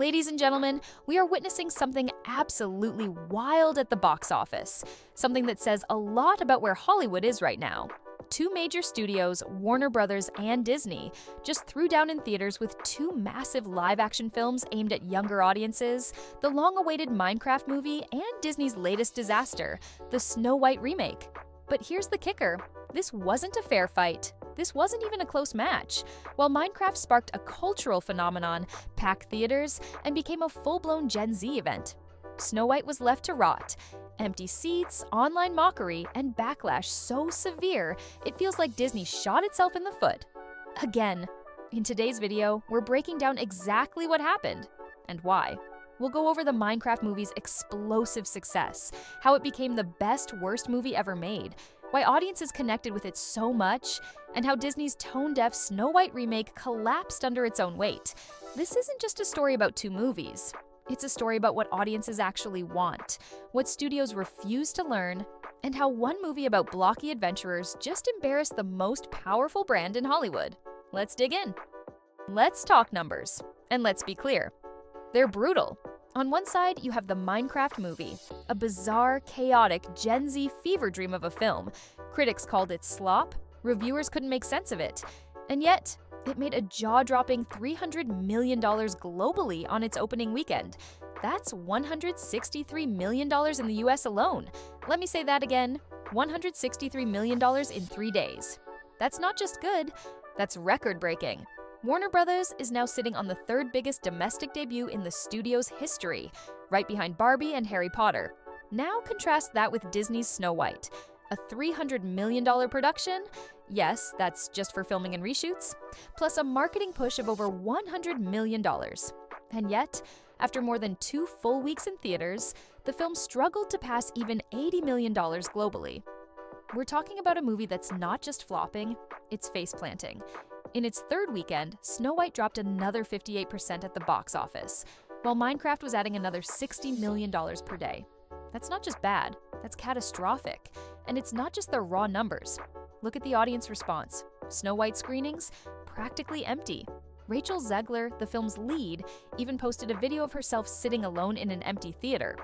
Ladies and gentlemen, we are witnessing something absolutely wild at the box office. Something that says a lot about where Hollywood is right now. Two major studios, Warner Brothers and Disney, just threw down in theaters with two massive live-action films aimed at younger audiences, the long-awaited Minecraft movie and Disney's latest disaster, the Snow White remake. But here's the kicker. This wasn't a fair fight. This wasn't even a close match. While Minecraft sparked a cultural phenomenon, packed theaters, and became a full-blown Gen Z event, Snow White was left to rot. Empty seats, online mockery, and backlash so severe, it feels like Disney shot itself in the foot. Again, in today's video, we're breaking down exactly what happened and why. We'll go over the Minecraft movie's explosive success, how it became the best worst movie ever made, why audiences connected with it so much, and how Disney's tone-deaf Snow White remake collapsed under its own weight. This isn't just a story about two movies. It's a story about what audiences actually want, what studios refuse to learn, and how one movie about blocky adventurers just embarrassed the most powerful brand in Hollywood. Let's dig in. Let's talk numbers. And let's be clear, they're brutal. On one side, you have the Minecraft movie, a bizarre, chaotic, Gen Z fever dream of a film. Critics called it slop, reviewers couldn't make sense of it, and yet, it made a jaw-dropping $300 million globally on its opening weekend. That's $163 million in the US alone. Let me say that again, $163 million in 3 days. That's not just good, that's record-breaking. Warner Brothers is now sitting on the third biggest domestic debut in the studio's history, right behind Barbie and Harry Potter. Now contrast that with Disney's Snow White, a $300 million production, yes, that's just for filming and reshoots, plus a marketing push of over $100 million. And yet, after more than 2 full weeks in theaters, the film struggled to pass even $80 million globally. We're talking about a movie that's not just flopping, it's face-planting. In its third weekend, Snow White dropped another 58% at the box office, while Minecraft was adding another $60 million per day. That's not just bad, that's catastrophic. And it's not just the raw numbers. Look at the audience response. Snow White screenings, practically empty. Rachel Zegler, the film's lead, even posted a video of herself sitting alone in an empty theater.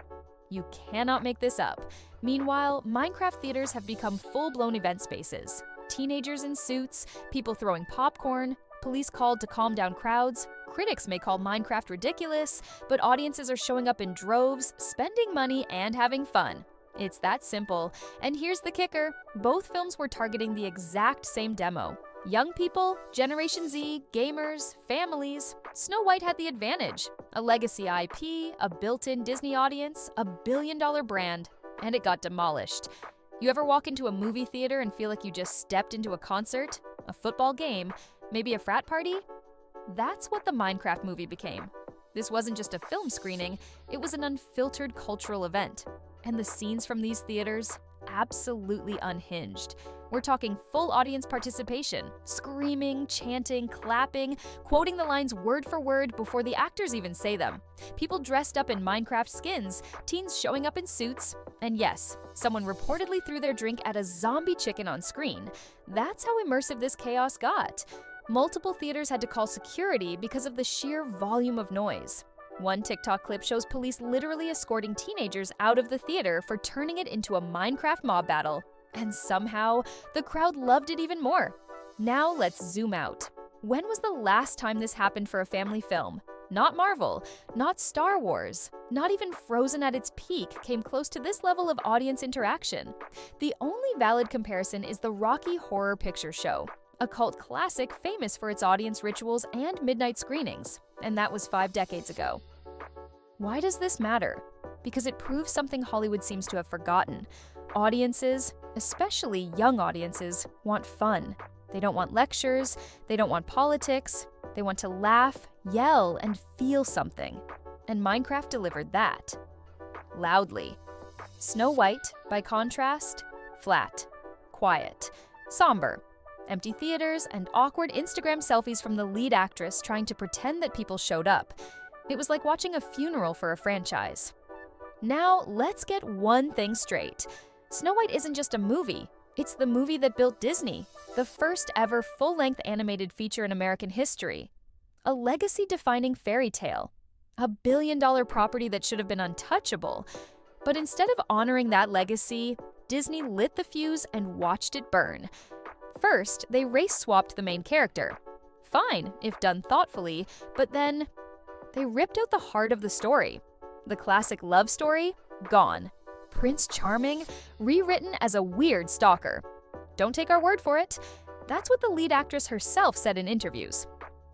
You cannot make this up. Meanwhile, Minecraft theaters have become full-blown event spaces. Teenagers in suits, people throwing popcorn, police called to calm down crowds. Critics may call Minecraft ridiculous, but audiences are showing up in droves, spending money, and having fun. It's that simple. And here's the kicker. Both films were targeting the exact same demo. Young people, Generation Z, gamers, families. Snow White had the advantage. A legacy IP, a built-in Disney audience, a billion-dollar brand, and it got demolished. You ever walk into a movie theater and feel like you just stepped into a concert, a football game, maybe a frat party? That's what the Minecraft movie became. This wasn't just a film screening, it was an unfiltered cultural event. And the scenes from these theaters, absolutely unhinged. We're talking full audience participation, screaming, chanting, clapping, quoting the lines word for word before the actors even say them. People dressed up in Minecraft skins, teens showing up in suits, and yes, someone reportedly threw their drink at a zombie chicken on screen. That's how immersive this chaos got. Multiple theaters had to call security because of the sheer volume of noise. One TikTok clip shows police literally escorting teenagers out of the theater for turning it into a Minecraft mob battle. And somehow, the crowd loved it even more. Now let's zoom out. When was the last time this happened for a family film? Not Marvel, not Star Wars, not even Frozen at its peak came close to this level of audience interaction. The only valid comparison is the Rocky Horror Picture Show, a cult classic famous for its audience rituals and midnight screenings, and that was 5 decades ago. Why does this matter? Because it proves something Hollywood seems to have forgotten. Audiences, especially young audiences, want fun. They don't want lectures, they don't want politics, they want to laugh, yell, and feel something. And Minecraft delivered that. Loudly. Snow White, by contrast, flat, quiet, somber. Empty theaters and awkward Instagram selfies from the lead actress trying to pretend that people showed up. It was like watching a funeral for a franchise. Now, let's get one thing straight. Snow White isn't just a movie. It's the movie that built Disney, the first ever full-length animated feature in American history. A legacy-defining fairy tale. a billion-dollar property that should have been untouchable. But instead of honoring that legacy, Disney lit the fuse and watched it burn. First, they race-swapped the main character. Fine, if done thoughtfully, but then they ripped out the heart of the story. The classic love story? Gone. Prince Charming? Rewritten as a weird stalker. Don't take our word for it. That's what the lead actress herself said in interviews.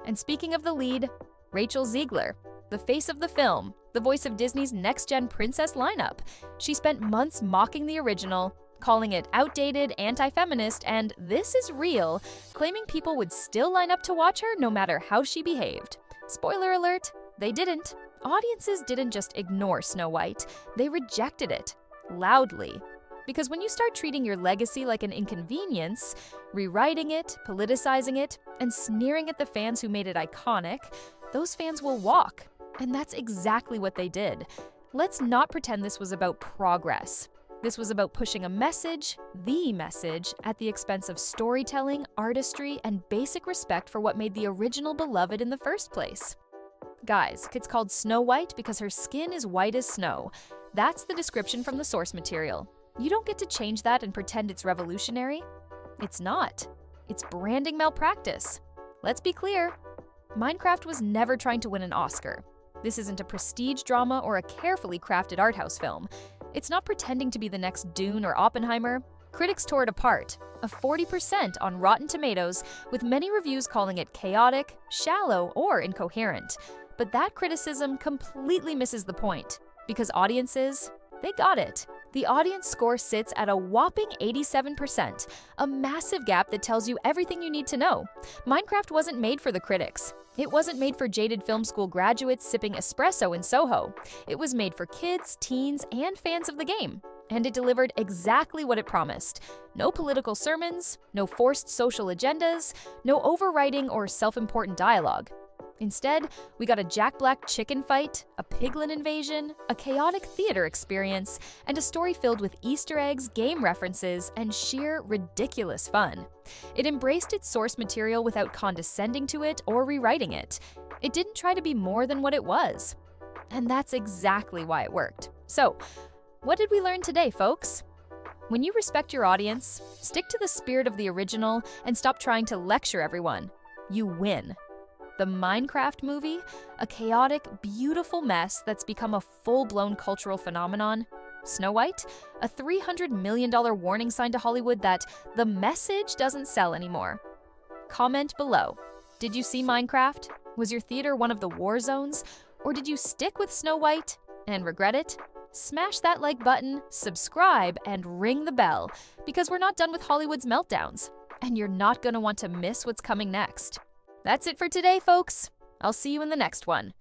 And speaking of the lead, Rachel Ziegler, the face of the film, the voice of Disney's next-gen princess lineup. She spent months mocking the original, calling it outdated, anti-feminist, and this is real, claiming people would still line up to watch her no matter how she behaved. Spoiler alert, they didn't. Audiences didn't just ignore Snow White, they rejected it, loudly. Because when you start treating your legacy like an inconvenience, rewriting it, politicizing it, and sneering at the fans who made it iconic, those fans will walk. And that's exactly what they did. Let's not pretend this was about progress. This was about pushing a message, the message, at the expense of storytelling, artistry, and basic respect for what made the original beloved in the first place. Guys, it's called Snow White because her skin is white as snow. That's the description from the source material. You don't get to change that and pretend it's revolutionary. It's not. It's branding malpractice. Let's be clear. Minecraft was never trying to win an Oscar. This isn't a prestige drama or a carefully crafted art house film. It's not pretending to be the next Dune or Oppenheimer. Critics tore it apart, a 40% on Rotten Tomatoes, with many reviews calling it chaotic, shallow, or incoherent. But that criticism completely misses the point, because audiences, they got it. The audience score sits at a whopping 87%, a massive gap that tells you everything you need to know. Minecraft wasn't made for the critics. It wasn't made for jaded film school graduates sipping espresso in Soho. It was made for kids, teens, and fans of the game. And it delivered exactly what it promised. No political sermons, no forced social agendas, no overwriting or self-important dialogue. Instead, we got a Jack Black chicken fight, a piglin invasion, a chaotic theater experience, and a story filled with Easter eggs, game references, and sheer ridiculous fun. It embraced its source material without condescending to it or rewriting it. It didn't try to be more than what it was. And that's exactly why it worked. So, what did we learn today, folks? When you respect your audience, stick to the spirit of the original, and stop trying to lecture everyone, you win. The Minecraft movie, a chaotic, beautiful mess that's become a full-blown cultural phenomenon. Snow White, a $300 million warning sign to Hollywood that the message doesn't sell anymore. Comment below. Did you see Minecraft? Was your theater one of the war zones? Or did you stick with Snow White and regret it? Smash that like button, subscribe, and ring the bell, because we're not done with Hollywood's meltdowns, and you're not going to want to miss what's coming next. That's it for today, folks. I'll see you in the next one.